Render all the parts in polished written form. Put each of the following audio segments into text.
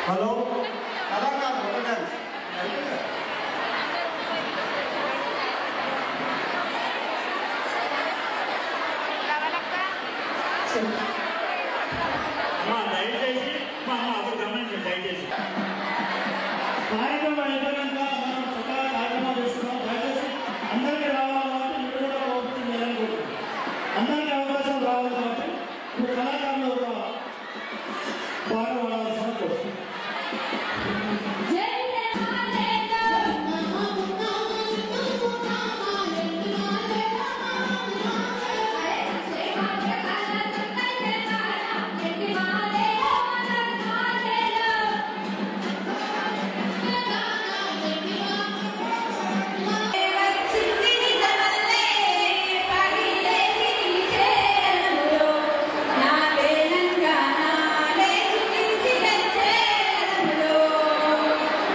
Hello కళాకారు ఒకటండి దయచేసి అప్పుడు గమనించండి దయచేసి కార్యక్రమం అయిపోయాక మనం చక్కగా కార్యక్రమాలు చేస్తున్నాం. దయచేసి అందరికీ రావాలి కాబట్టి మీరు కూడా ఓపెన్ చేయాలనుకుంటున్నాం. అందరికీ అవకాశం రావాలి కాబట్టి ఇప్పుడు కళాకారులు ఒక పాట పాడాల్సిన కోరుతున్నాం. నా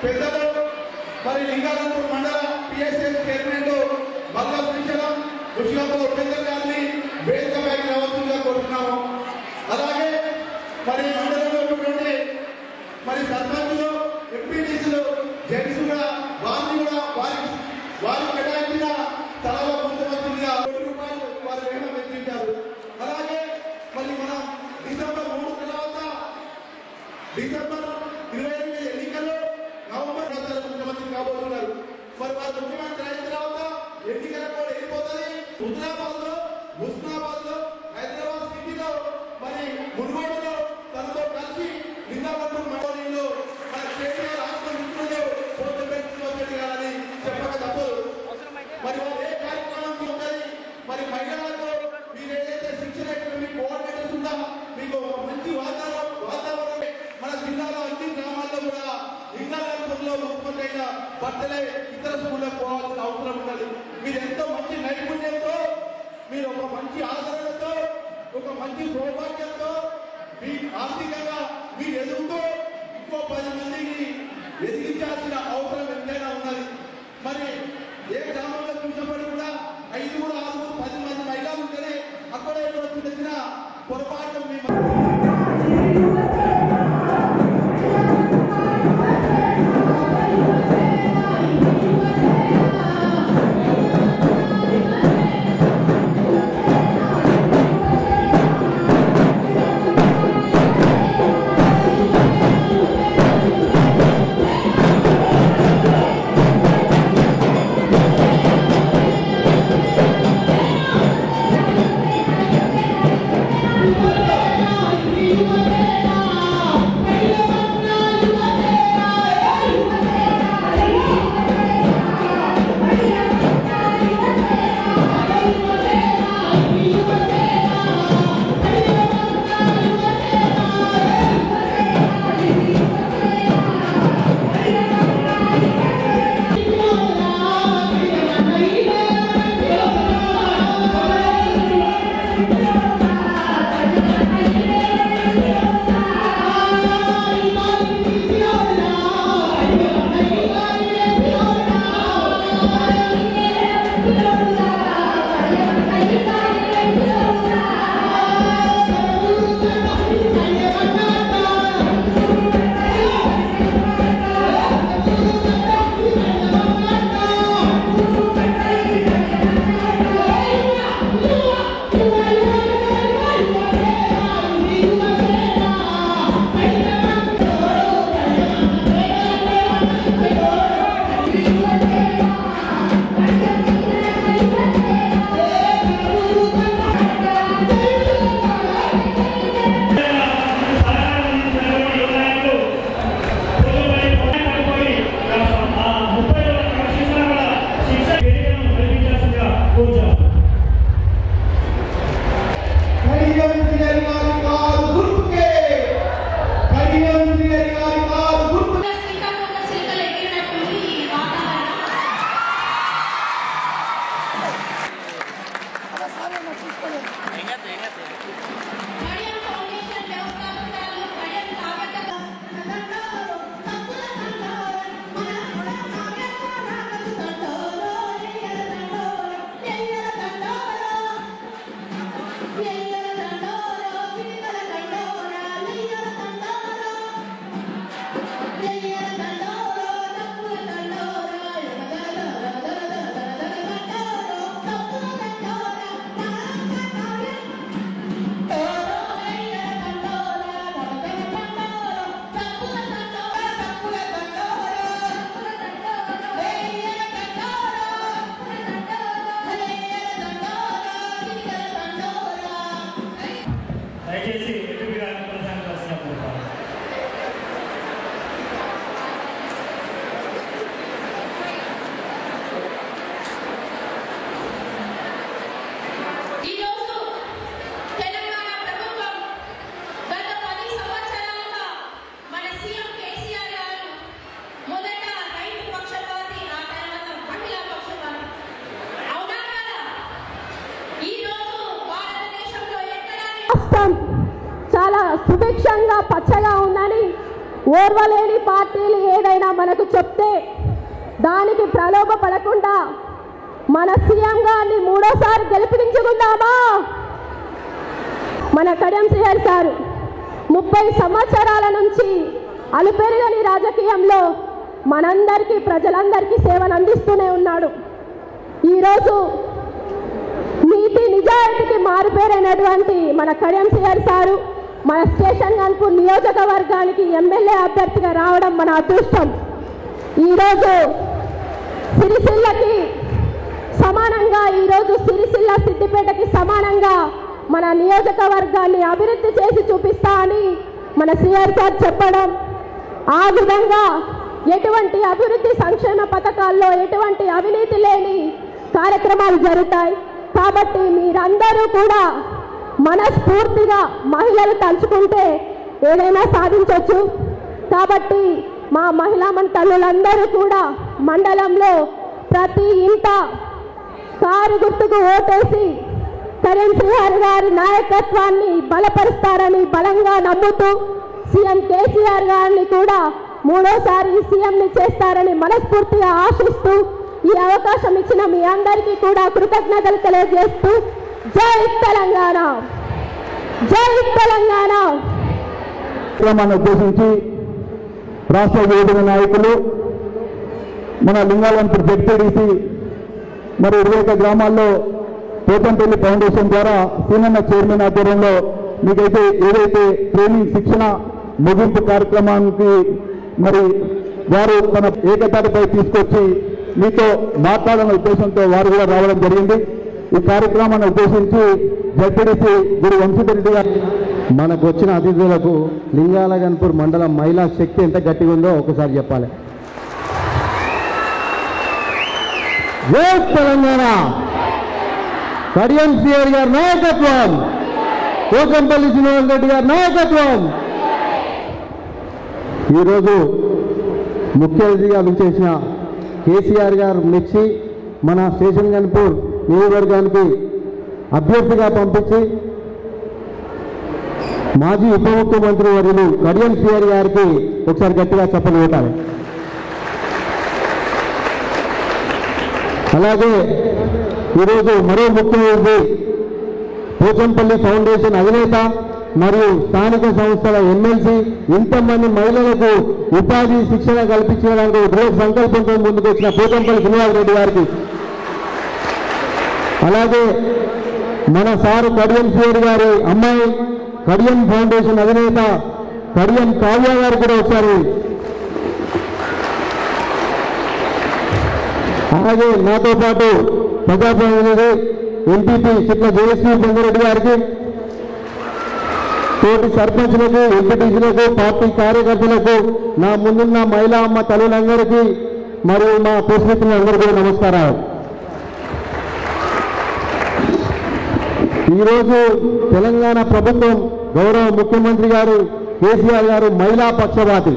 పెద్దలు మరి లింగాలంపూర్ మండల పిఎస్ఎస్ చైర్మన్ మల్లా శ్రీశైలం ఋషిలాపూర్ ఉపేందర్ గారిని వేదికపైకి రావాల్సిందిగా కోరుతున్నాము. అలాగే మరి మండలంలో ఉన్నటువంటి మరి సర్పంచులు ఎంపీటీసీలు జెంట్స్ కూడా వారిని కూడా వారి కేటాయించిన స్థలాల్లో పొందవలసిందిగా ₹1 వారు వేయడం వెచ్చించారు. అలాగే మరి మనం డిసెంబర్ 3 తర్వాత డిసెంబర్ 28 ఎన్నికల్లో నవంబర్ ముఖ్యమంత్రి కాబోతున్నారు. మరి వారు ముఖ్యమంత్రి అయిన తర్వాత ఎన్నికల కూడా వెళ్ళిపోతుంది. హుస్నాబాద్ లో హైదరాబాద్ సిటీలో మరి మున్గోడులో తనతో కలిసి లింగాపట్నం మండలంలో మన కేటీఆర్ రాష్ట్ర మిత్రులు పోటీ చెప్పక తప్పదు. మరి వారు ఏ కార్యక్రమం ఉంటుంది మరి మహిళలకు మీరు ఏదైతే శిక్షణ కోఆర్డినేటర్స్ ఉందా మీకు మంచి వాతావరణం మన జిల్లాలో అన్ని గ్రామాల్లో కూడా లింగాపట్నంలో ముఖ్యమైన భర్తలే ఇతర స్కూళ్ళకు పోవాల్సిన అవసరం ఉన్నది. మీరు ఎంతో మంచి నైపుణ్యంతో మీరు ఒక మంచి ఆదరణతో ఒక మంచి సౌభాగ్యంతో మీ ఆర్థికంగా మీరు ఎదుగుతూ ఇంకో 10 మందిని ఎదిగించాల్సిన అవసరం ఎంతైనా ఉన్నది. మరి ఏ గ్రామంలో చూసినప్పుడు కూడా 5, 6, 10 మంది మహిళలు ఉంటేనే అక్కడ వచ్చిన పొరపాటు మీ చాలా సుభిక్షంగా పచ్చగా ఉందని ఓర్వలేని పార్టీలు ఏదైనా మనకు చెప్తే దానికి ప్రలోభపడకుండా మన సీఎం గారిని మూడోసారి గెలిపించుకుందామా? మన కడియం శ్రీహరి సారు 30 సంవత్సరాల నుంచి అలుపెరగని రాజకీయంలో మనందరికీ ప్రజలందరికీ సేవలు అందిస్తూనే ఉన్నాడు. ఈరోజు నీతి నిజాయితీకి మారుపేరైనటువంటి మన కడియం శ్రీహరి సారు మన స్టేషన్ గన్పూర్ నియోజకవర్గానికి ఎమ్మెల్యే అభ్యర్థిగా రావడం మన అదృష్టం. ఈరోజు సిరిసిల్లకి సమానంగా, ఈరోజు సిరిసిల్ల సిద్దిపేటకి సమానంగా మన నియోజకవర్గాన్ని అభివృద్ధి చేసి చూపిస్తా అని మన శ్రీహరి సార్ చెప్పడం, ఆ విధంగా ఎటువంటి అభివృద్ధి సంక్షేమ పథకాల్లో ఎటువంటి అవినీతి లేని కార్యక్రమాలు జరుగుతాయి. కాబట్టి మీరందరూ కూడా మనస్ఫూర్తిగా మహిళలు తలుచుకుంటే ఏదైనా సాధించవచ్చు. కాబట్టి మా మహిళా తల్లులందరూ కూడా మండలంలో ప్రతి ఇంట కారు గుర్తుకు ఓటేసి కడియం శ్రీహరి గారి నాయకత్వాన్ని బలపరుస్తారని బలంగా నమ్ముతూ సీఎం కేసీఆర్ గారిని కూడా మూడోసారి సీఎంని చేస్తారని మనస్ఫూర్తిగా ఆశిస్తూ ఈ అవకాశం ఇచ్చిన మీ అందరికీ కూడా కృతజ్ఞతలు తెలియజేస్తూ జై తెలంగాణ, జై తెలంగాణ. కార్యక్రమాన్ని ఉద్దేశించి రాష్ట్ర యువజన నాయకులు మన లింగాలంపూర్ జెడ్పీడీసీ మరి 21 గ్రామాల్లో పోతంపల్లి ఫౌండేషన్ ద్వారా సీనన్న చైర్మన్ ఆధ్వర్యంలో మీకైతే ఏదైతే ట్రైనింగ్ శిక్షణ ముగింపు కార్యక్రమానికి మరి వారు తన ఏకతాటిపై తీసుకొచ్చి మీతో మాట్లాడాలనే ఉద్దేశంతో వారు కూడా రావడం జరిగింది. ఈ కార్యక్రమాన్ని ఉద్దేశించి జడ్పీడీసీ గురు వంశీధరెడ్డి గారు మనకు వచ్చిన అతిథులకు లింగాలగన్పూర్ మండలం మహిళా శక్తి ఎంత గట్టిగా ఉందో ఒకసారి చెప్పాలి. జై తెలంగాణ, కడియం శ్రీహరి గారి నాయకత్వం, కోకంపల్లి శ్రీనివాస్ రెడ్డి గారి నాయకత్వం. ఈరోజు ముఖ్య అతిథిగా విచ్చేసిన కేసీఆర్ గారు మెచ్చి మన స్టేషన్ గన్పూర్ నియోజకవర్గానికి అభ్యర్థిగా పంపించి మాజీ ఉప ముఖ్యమంత్రి వర్యులు కడియం శ్రీహరి గారికి ఒకసారి గట్టిగా చెప్పలు పెట్టాలి. అలాగే ఈరోజు మరో ముఖ్యమంత్రి పోచంపల్లి ఫౌండేషన్ అధినేత మరియు స్థానిక సంస్థల ఎమ్మెల్సీ ఇంతమంది మహిళలకు ఉపాధి శిక్షణ కల్పించడానికి దృఢ సంకల్పంతో ముందుకు వచ్చిన పోచంపల్లి శ్రీనివాస్ రెడ్డి గారికి, అలాగే మన సారు కడియం శ్రీహరి గారి అమ్మాయి కడియం ఫౌండేషన్ అధినేత కడియం కావ్య గారు కూడా వచ్చారు. అలాగే నాతో పాటు ప్రజాప్రతినిధి ఎంపీపీ చిట్ల జయశ్రీ బంగారెడ్డి గారికి, తోటి సర్పంచ్లకు, ఎంపీటీసీలకు, పార్టీ కార్యకర్తలకు, నా ముందున్న మహిళా అమ్మ తల్లులందరికీ మరియు మా ప్రెసిడెంట్లందరికీ నమస్కారాలు. ఈరోజు తెలంగాణ ప్రభుత్వం గౌరవ ముఖ్యమంత్రి గారు కేసీఆర్ గారు మహిళా పక్షపాతి.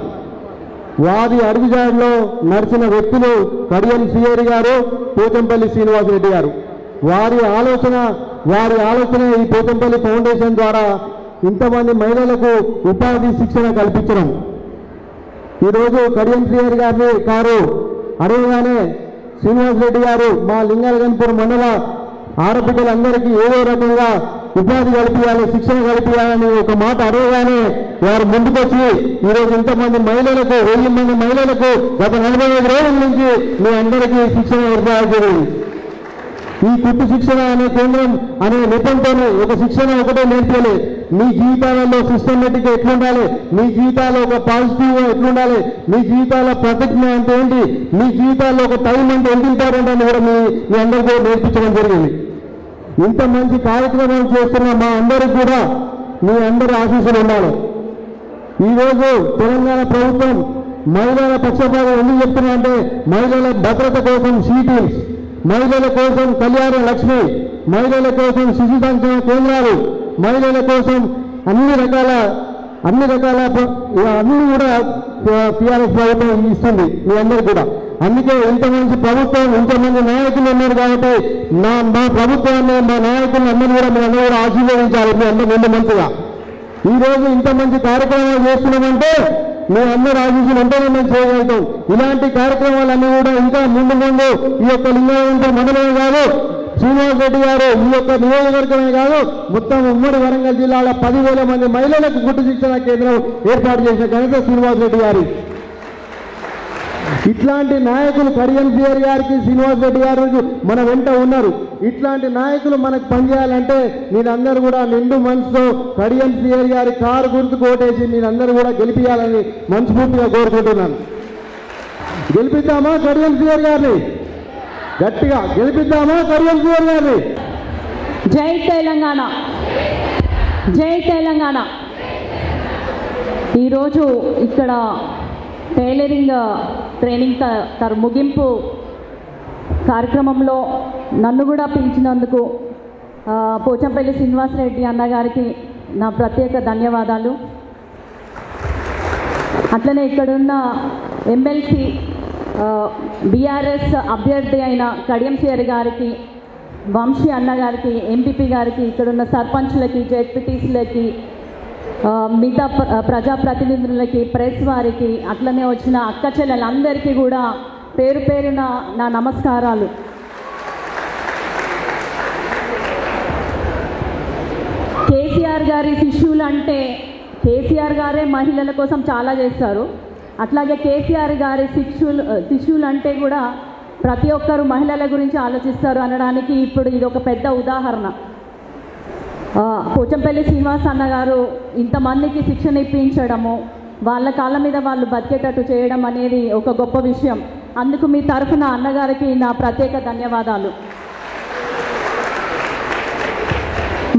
వారి అడుగుజాడలో నడిచిన వ్యక్తులు కడియం శ్రీహరి గారు, పోచంపల్లి శ్రీనివాసరెడ్డి గారు. వారి ఆలోచన ఈ పోచంపల్లి ఫౌండేషన్ ద్వారా ఇంతమంది మహిళలకు ఉపాధి శిక్షణ కల్పించడం. ఈరోజు కడియం శ్రీహరి గారు అడగగానే శ్రీనివాసరెడ్డి గారు మా లింగాలగన్పూర్ మండల ఆడబిడ్డలందరికీ ఏదో రకంగా ఉపాధి కల్పించాలి, శిక్షణ కల్పించాలని ఒక మాట అడగగానే వారు ముందుకొచ్చి ఈరోజు ఇంతమంది మహిళలకు 1000 మంది మహిళలకు గత 45 రోజుల నుంచి మీ అందరికీ శిక్షణ ఏర్పాటు జరిగింది. ఈ కుట్టు శిక్షణ అనే కేంద్రం అనే నిపుణతోనే ఒక శిక్షణ ఒకటే నేర్పలేదు. మీ జీవితాలలో సిస్టమేటిక్గా ఎట్లుండాలి, మీ జీవితాల్లో ఒక పాజిటివ్గా ఎట్లుండాలి, మీ జీవితాల ప్రతిజ్ఞ అంటే ఏంటి, మీ జీవితాల్లో ఒక టైం అంటే ఎంత ఇంపార్టెంట్ అని కూడా మీ అందరికీ నేర్పించడం జరిగింది. ఇంత మంచి కార్యక్రమం చేస్తున్న మా అందరికి కూడా మీ అందరి ఆశీస్సులు ఉండాలి. ఈరోజు తెలంగాణ ప్రభుత్వం మహిళల పక్షపాతం ఎందుకు చెప్తున్నా అంటే మహిళల భద్రత కోసం షీటీమ్స్, మహిళల కోసం కళ్యాణ లక్ష్మి, మహిళల కోసం శిశు సంక్షేమ కేంద్రాలు, మహిళల కోసం అన్ని రకాల అన్ని కూడా టీఆర్ఎస్ ప్రభుత్వం ఇస్తుంది మీ అందరికీ కూడా. అందుకే ఇంత మంచి ప్రభుత్వం, ఇంతమంది నాయకులు ఉన్నారు కాబట్టి మా ప్రభుత్వాన్ని, మా నాయకులు అందరూ కూడా మీ అందరూ కూడా ఆశీర్వదించాలి. మీ అందరూ ముందు మంచిగా ఈరోజు ఇంత మంచి కార్యక్రమాలు చేస్తున్నామంటే మేము అందరూ ఆశీస్సులు ఉంటేనే మేము చేయగలుగుతాం. ఇలాంటి కార్యక్రమాలన్నీ కూడా ఇంకా ముందు ముందు ఈ యొక్క లింగాయవంతుల మండలమే కాదు, శ్రీనివాస్ రెడ్డి గారు ఈ యొక్క నియోజకవర్గమే కాదు, మొత్తం ఉమ్మడి వరంగల్ జిల్లాలో 10,000 మంది మహిళలకు గుట్టు శిక్షణ కేంద్రం ఏర్పాటు చేసిన ఘనత శ్రీనివాస్ రెడ్డి గారి. ఇట్లాంటి నాయకులు కడియం సిఆర్ గారికి, శ్రీనివాస్ రెడ్డి గారు మన వెంట ఉన్నారు. ఇట్లాంటి నాయకులు మనకు పనిచేయాలంటే మీరందరూ కూడా నిండు మనసుతో కడియం సిఆర్ గారి కారు గుర్తుకు ఓటేసి మీరందరూ కూడా గెలిపించాలని మనస్ఫూర్తిగా కోరుకుంటున్నాను. గెలిపిద్దామా కడియం సిఆర్ గారిని? గట్టిగా గెలిపిద్దామా కడియం సిఆర్ గారిని? జై తెలంగాణ, జై తెలంగాణ. ఈరోజు ఇక్కడ టైలరింగ్ ట్రైనింగ్ ముగింపు కార్యక్రమంలో నన్ను కూడా పిలిచినందుకు పోచంపల్లి శ్రీనివాసరెడ్డి అన్నగారికి నా ప్రత్యేక ధన్యవాదాలు. అట్లనే ఇక్కడున్న ఎమ్మెల్సీ బీఆర్ఎస్ అభ్యర్థి అయిన కడియం సిఆర్ గారికి, వంశీ అన్నగారికి, ఎంపీపీ గారికి, ఇక్కడున్న సర్పంచ్లకి, జెడ్పీటీసీలకి, మిగతా ప్రజాప్రతినిధులకి, ప్రెస్ వారికి, అట్లనే వచ్చిన అక్క చెల్లెలందరికీ కూడా పేరు పేరున నా నమస్కారాలు. కేసీఆర్ గారి శిష్యులు అంటే కేసీఆర్ గారే మహిళల కోసం చాలా చేస్తారు. అట్లాగే కేసీఆర్ గారి శిష్యులు అంటే కూడా ప్రతి ఒక్కరు మహిళల గురించి ఆలోచిస్తారు అనడానికి ఇప్పుడు ఇది ఒక పెద్ద ఉదాహరణ. పోచంపల్లి శ్రీనివాస్ అన్నగారు ఇంతమందికి శిక్షణ ఇప్పించడము, వాళ్ళ కాళ్ళ మీద వాళ్ళు బతికేటట్టు చేయడం అనేది ఒక గొప్ప విషయం. అందుకు మీ తరఫున అన్నగారికి నా ప్రత్యేక ధన్యవాదాలు.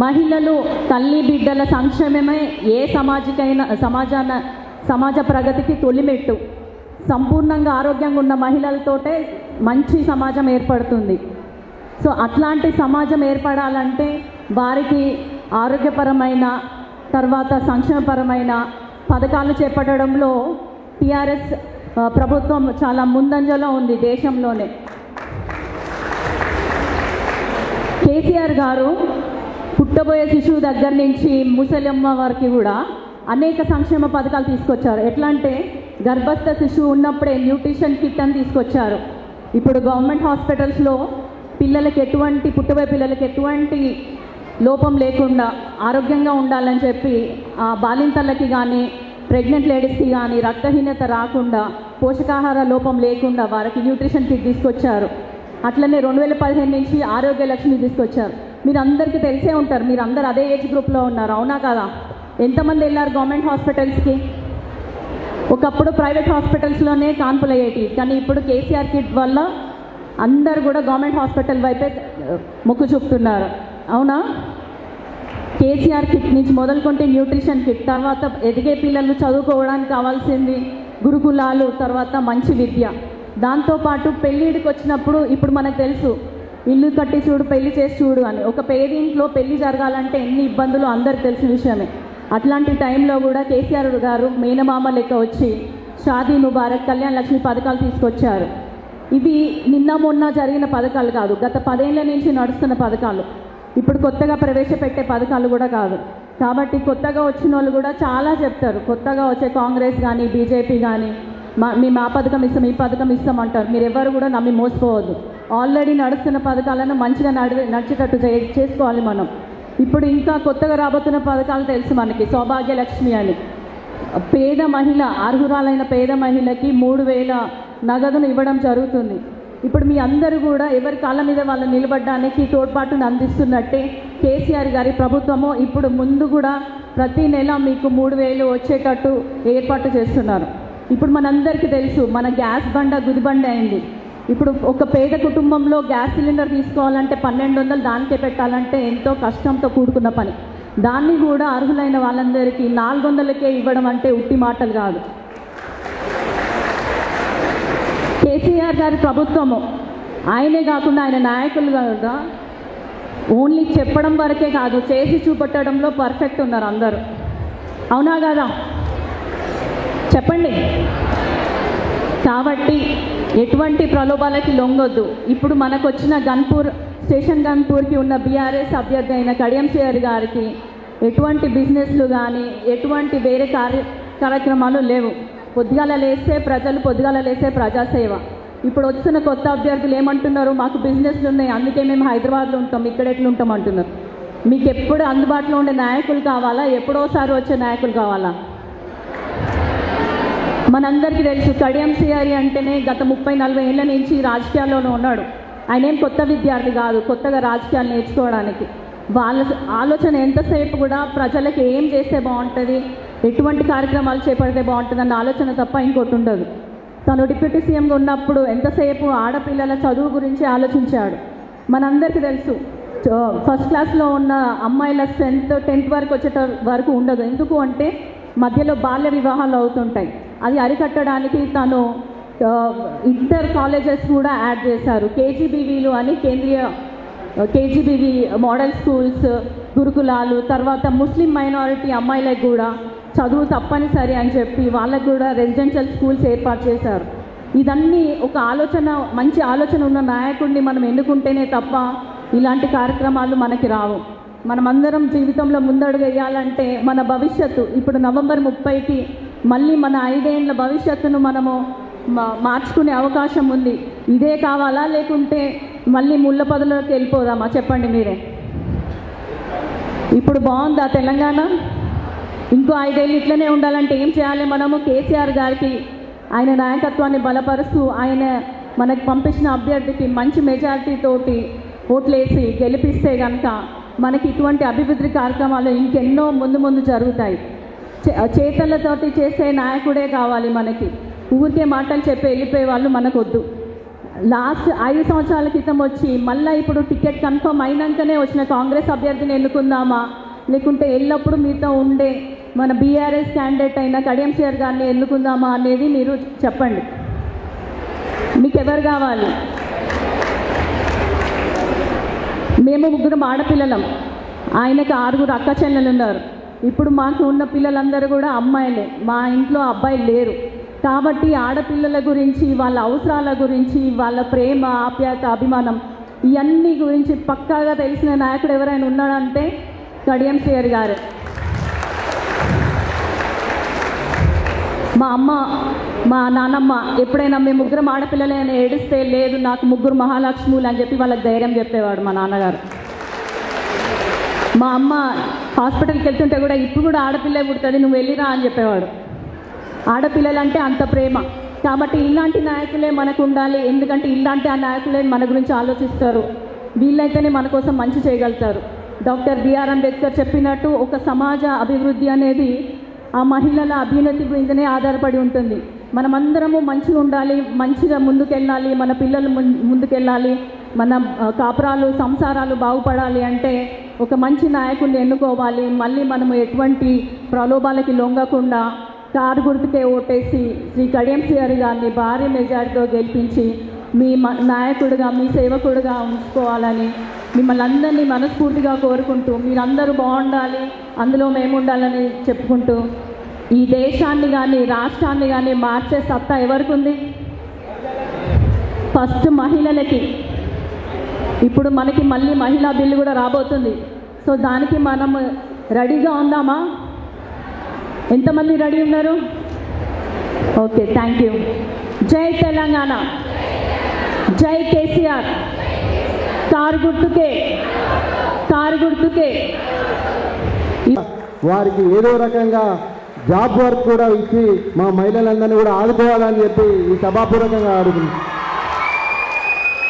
మహిళలు, తల్లి బిడ్డల సంక్షేమమే ఏ సమాజ ప్రగతికి తొలిమెట్టు. సంపూర్ణంగా ఆరోగ్యంగా ఉన్న మహిళలతోటే మంచి సమాజం ఏర్పడుతుంది. సో అట్లాంటి సమాజం ఏర్పడాలంటే వారికి ఆరోగ్యపరమైన తర్వాత సంక్షేమపరమైన పథకాలు చేపట్టడంలో టీఆర్ఎస్ ప్రభుత్వం చాలా ముందంజలో ఉంది దేశంలోనే. కేసీఆర్ గారు పుట్టబోయే శిశువు దగ్గర నుంచి ముసలమ్మ వరకు కూడా అనేక సంక్షేమ పథకాలు తీసుకొచ్చారు. ఎట్లా అంటే గర్భస్థ శిశువు ఉన్నప్పుడే న్యూట్రిషన్ కిట్ అని తీసుకొచ్చారు. ఇప్పుడు గవర్నమెంట్ హాస్పిటల్స్లో పుట్టబోయే పిల్లలకి ఎటువంటి లోపం లేకుండా ఆరోగ్యంగా ఉండాలని చెప్పి బాలింతలకి కానీ, ప్రెగ్నెంట్ లేడీస్కి కానీ రక్తహీనత రాకుండా, పోషకాహార లోపం లేకుండా వారికి న్యూట్రిషన్ కిట్ తీసుకొచ్చారు. అట్లనే 2015 నుంచి ఆరోగ్య లక్ష్మి తీసుకొచ్చారు. మీరు అందరికీ తెలిసే ఉంటారు, మీరు అందరు అదే ఏజ్ గ్రూప్లో ఉన్నారు, అవునా కదా? ఎంతమంది వెళ్ళారు గవర్నమెంట్ హాస్పిటల్స్కి? ఒకప్పుడు ప్రైవేట్ హాస్పిటల్స్లోనే కాన్పులు అయ్యేటివి, కానీ ఇప్పుడు కేసీఆర్ కిట్ వల్ల అందరు కూడా గవర్నమెంట్ హాస్పిటల్ వైపే మొక్కు చూపుతున్నారు, అవునా? కేసీఆర్ కిట్ నుంచి మొదలుకుంటే న్యూట్రిషన్ కిట్, తర్వాత ఎదిగే పిల్లలు చదువుకోవడానికి కావాల్సింది గురుకులాలు, తర్వాత మంచి విద్య. దాంతోపాటు పెళ్ళిడికి వచ్చినప్పుడు ఇప్పుడు మనకు తెలుసు, ఇల్లు కట్టి చూడు, పెళ్లి చేసి చూడు అని. ఒక పేదింట్లో పెళ్లి జరగాలంటే ఎన్ని ఇబ్బందులు అందరికి తెలిసిన విషయమే. అట్లాంటి టైంలో కూడా కేసీఆర్ గారు మేనమామ లెక్క వచ్చి షాదీ ముబారక్, కళ్యాణ లక్ష్మి పథకాలు తీసుకొచ్చారు. ఇవి నిన్న మొన్న జరిగిన పథకాలు కాదు, గత 10 ఏళ్ల నుంచి నడుస్తున్న పథకాలు. ఇప్పుడు కొత్తగా ప్రవేశపెట్టే పథకాలు కూడా కాదు. కాబట్టి కొత్తగా వచ్చిన వాళ్ళు కూడా చాలా చెప్తారు. కొత్తగా వచ్చే కాంగ్రెస్ కానీ, బీజేపీ కానీ మేము ఆ పథకం ఇస్తాం, ఈ పథకం ఇస్తాం అంటారు. మీరు ఎవరు కూడా నమ్మి మోసపోవద్దు. ఆల్రెడీ నడుస్తున్న పథకాలను మంచిగా నడిచేటట్టు చేసుకోవాలి మనం. ఇప్పుడు ఇంకా కొత్తగా రాబోతున్న పథకాలు తెలుసు మనకి. సౌభాగ్య లక్ష్మి అని పేద మహిళ, అర్హురాలైన పేద మహిళకి 3,000 నగదును ఇవ్వడం జరుగుతుంది. ఇప్పుడు మీ అందరూ కూడా ఎవరి కాళ్ళ మీద వాళ్ళు నిలబడడానికి తోడ్పాటును అందిస్తున్నట్టే కేసీఆర్ గారి ప్రభుత్వము ఇప్పుడు ముందు కూడా ప్రతి నెల మీకు 3,000 వచ్చేటట్టు ఏర్పాటు చేస్తున్నారు. ఇప్పుడు మనందరికీ తెలుసు, మన గ్యాస్ బండ గుదిబండ అయింది. ఇప్పుడు ఒక పేద కుటుంబంలో గ్యాస్ సిలిండర్ తీసుకోవాలంటే 1,200 దానికే పెట్టాలంటే ఎంతో కష్టంతో కూడుకున్న పని. దాన్ని కూడా అర్హులైన వాళ్ళందరికీ 400కే ఇవ్వడం అంటే ఉట్టి మాటలు కాదు. కేసీఆర్ గారి ప్రభుత్వము, ఆయనే కాకుండా ఆయన నాయకులు కూడా ఓన్లీ చెప్పడం వరకే కాదు, చేసి చూపెట్టడంలో పర్ఫెక్ట్ ఉన్నారు అందరూ, అవునా కదా? చెప్పండి. కాబట్టి ఎటువంటి ప్రలోభాలకి లొంగొద్దు. ఇప్పుడు మనకు వచ్చిన స్టేషన్ గన్పూర్కి ఉన్న బీఆర్ఎస్ అభ్యర్థి అయిన కడియం సిఆర్ గారికి ఎటువంటి బిజినెస్లు కానీ ఎటువంటి వేరే కార్యక్రమాలు లేవు. పొద్దుగాల లేస్తే ప్రజలు, పొద్దుగాల లేస్తే ప్రజాసేవ. ఇప్పుడు వస్తున్న కొత్త అభ్యర్థులు ఏమంటున్నారు, మాకు బిజినెస్లు ఉన్నాయి అందుకే మేము హైదరాబాద్లో ఉంటాం, ఇక్కడ ఎట్లా ఉంటాం అంటున్నారు. మీకు ఎప్పుడు అందుబాటులో ఉండే నాయకులు కావాలా, ఎప్పుడోసారి వచ్చే నాయకులు కావాలా? మనందరికీ తెలుసు కడియం శ్రీహరి అంటేనే గత 30-40 ఏళ్ళ నుంచి రాజకీయాల్లోనే ఉన్నాడు. ఆయన ఏం కొత్త విద్యార్థి కాదు, కొత్తగా రాజకీయాలు నేర్చుకోవడానికి. వాళ్ళ ఆలోచన ఎంతసేపు కూడా ప్రజలకు ఏం చేస్తే బాగుంటుంది, ఎటువంటి కార్యక్రమాలు చేపడితే బాగుంటుంది అన్న ఆలోచన తప్ప ఇంకోటి ఉండదు. తను డిప్యూటీ సీఎంగా ఉన్నప్పుడు ఎంతసేపు ఆడపిల్లల చదువు గురించి ఆలోచించాడు. మనందరికీ తెలుసు ఫస్ట్ క్లాస్లో ఉన్న అమ్మాయిల స్ట్రెంత్ 10th వరకు వచ్చేట వరకు ఉండదు. ఎందుకు అంటే మధ్యలో బాల్య వివాహాలు అవుతుంటాయి. అది అరికట్టడానికి తను ఇంటర్ కాలేజెస్ కూడా యాడ్ చేశారు. కేజీబీవీలు అని కేంద్రీయ కేజీబీవీ మోడల్ స్కూల్స్, గురుకులాలు, తర్వాత ముస్లిం మైనారిటీ అమ్మాయిలకు కూడా చదువు తప్పనిసరి అని చెప్పి వాళ్ళకు కూడా రెసిడెన్షియల్ స్కూల్స్ ఏర్పాటు చేశారు. ఇదన్నీ ఒక ఆలోచన, మంచి ఆలోచన ఉన్న నాయకుడిని మనం ఎన్నుకుంటేనే తప్ప ఇలాంటి కార్యక్రమాలు మనకి రావు. మనమందరం జీవితంలో ముందడుగు వేయాలంటే మన భవిష్యత్తు ఇప్పుడు నవంబర్ 30కి మళ్ళీ మన 5 ఏళ్ల భవిష్యత్తును మనము మార్చుకునే అవకాశం ఉంది. ఇదే కావాలా లేకుంటే మళ్ళీ ముళ్ళ పదలోకి వెళ్ళిపోదామా చెప్పండి మీరే. ఇప్పుడు బాగుందా తెలంగాణ? ఇంకో 5 ఏళ్ళు ఇట్లనే ఉండాలంటే ఏం చేయాలి మనము? కేసీఆర్ గారికి ఆయన నాయకత్వాన్ని బలపరుస్తూ ఆయన మనకు పంపించిన అభ్యర్థికి మంచి మెజారిటీతోటి ఓట్లేసి గెలిపిస్తే కనుక మనకి ఇటువంటి అభివృద్ధి కార్యక్రమాలు ఇంకెన్నో ముందు జరుగుతాయి. చేతలతోటి చేసే నాయకుడే కావాలి మనకి. ఊరికే మాటలు చెప్పి వెళ్ళిపోయే వాళ్ళు మనకొద్దు. లాస్ట్ 5 సంవత్సరాల క్రితం వచ్చి మళ్ళీ ఇప్పుడు టికెట్ కన్ఫర్మ్ అయినాకనే వచ్చిన కాంగ్రెస్ అభ్యర్థిని ఎన్నుకుందామా లేకుంటే ఎల్లప్పుడూ మీతో ఉండే మన బీఆర్ఎస్ క్యాండిడేట్ అయిన కడియం శ్రీహరి గారిని ఎన్నుకుందామా అనేది మీరు చెప్పండి. మీకు ఎవరు కావాలి? మేము 3 ఆడపిల్లలం, ఆయనకు 6 అక్క చెల్లెలు ఉన్నారు. ఇప్పుడు మాకు ఉన్న పిల్లలందరూ కూడా అమ్మాయిలే, మా ఇంట్లో అబ్బాయిలు లేరు. కాబట్టి ఆడపిల్లల గురించి, వాళ్ళ అవసరాల గురించి, వాళ్ళ ప్రేమ, ఆప్యాయత, అభిమానం ఇవన్నీ గురించి పక్కాగా తెలిసిన నాయకుడు ఎవరైనా ఉన్నాడంటే కడియం శ్రీహరి గారు. మా అమ్మ, మా నాన్నమ్మ ఎప్పుడైనా మేము 3 ఆడపిల్లలైనా ఏడిస్తే లేదు నాకు 3 మహాలక్ష్ములు అని చెప్పి వాళ్ళకి ధైర్యం చెప్పేవాడు మా నాన్నగారు. మా అమ్మ హాస్పిటల్కి వెళ్తుంటే కూడా ఇప్పుడు కూడా ఆడపిల్ల పుడుతుంది నువ్వు వెళ్ళిరా అని చెప్పేవాడు. ఆడపిల్లలంటే అంత ప్రేమ. కాబట్టి ఇలాంటి నాయకులే మనకు ఉండాలి. ఎందుకంటే ఇలాంటి ఆ నాయకులే మన గురించి ఆలోచిస్తారు. వీళ్ళైతేనే మన కోసం మంచి చేయగలుగుతారు. డాక్టర్ బిఆర్ అంబేద్కర్ చెప్పినట్టు ఒక సమాజ అభివృద్ధి అనేది ఆ మహిళల అభ్యున్నతి మీదనే ఆధారపడి ఉంటుంది. మనమందరము మంచిగా ఉండాలి, మంచిగా ముందుకెళ్ళాలి, మన పిల్లలు ముందుకెళ్ళాలి, మన కాపురాలు, సంసారాలు బాగుపడాలి అంటే ఒక మంచి నాయకుడిని ఎన్నుకోవాలి. మళ్ళీ మనము ఎటువంటి ప్రలోభాలకి లొంగకుండా కారు గుర్తుకే ఓటేసి శ్రీ కడియం శ్రీహరి గారిని భారీ మెజారిటీతో గెలిపించి మీ నాయకుడిగా, మీ సేవకుడిగా ఉంచుకోవాలని మిమ్మల్ని అందరినీ మనస్ఫూర్తిగా కోరుకుంటూ మీరందరూ బాగుండాలి, అందులో మేము ఉండాలని చెప్పుకుంటూ ఈ దేశాన్ని కానీ రాష్ట్రాన్ని కానీ మార్చే సత్తా ఎవరికి ఉంది? ఫస్ట్ మహిళలకి. ఇప్పుడు మనకి మళ్ళీ మహిళా బిల్లు కూడా రాబోతుంది. సో దానికి మనం రెడీగా ఉందామా? ఎంతమంది రెడీ ఉన్నారు? Okay, thank you. జై తెలంగాణ, జై కేసీఆర్. కారు గుర్తుకే, కారు గుర్తుకే. వారికి ఏదో రకంగా జాబ్ వర్క్ కూడా ఇచ్చి మా మహిళలందరినీ కూడా ఆదుకోవాలని చెప్పి ఈ సభాపూర్వకంగా అడుగుతున్నాం.